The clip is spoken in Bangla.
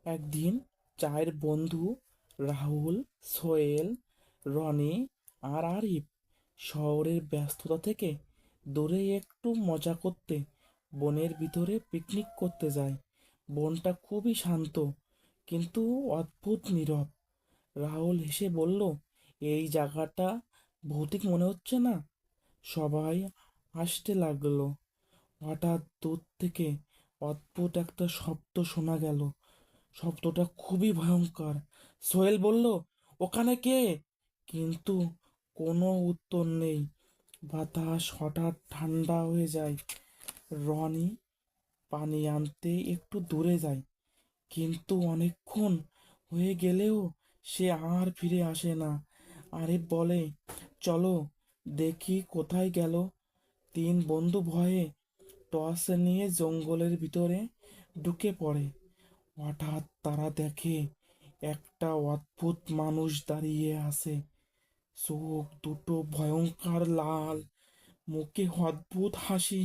একদিন চায়ের বন্ধু রাহুল, সোহেল, রনি আর আরিফ শহরের ব্যস্ততা থেকে দূরে একটু মজা করতে বনের ভিতরে পিকনিক করতে যায়। বনটা খুবই শান্ত, কিন্তু অদ্ভুত নীরব। রাহুল হেসে বলল, এই জায়গাটা ভৌতিক মনে হচ্ছে না? সবাই হাসতে লাগলো। হঠাৎ দূর থেকে অদ্ভুত একটা শব্দ শোনা গেল। শব্দটা খুবই ভয়ঙ্কর। সোহেল বলল, ওখানে কে? কিন্তু কোনো উত্তর নেই। বাতাস হঠাৎ ঠান্ডা হয়ে যায়। রনি পানি আনতে একটু দূরে যায়, কিন্তু অনেকক্ষণ হয়ে গেলেও সে আর ফিরে আসে না। আরিফ বলে, চলো দেখি কোথায় গেল। তিন বন্ধু ভয়ে টর্চ নিয়ে জঙ্গলের ভিতরে ঢুকে পড়ে। হঠাৎ তারা দেখে একটা অদ্ভুত মানুষ দাঁড়িয়ে আছে। চোখ দুটো ভয়ঙ্কর লাল, মুখে অদ্ভুত হাসি।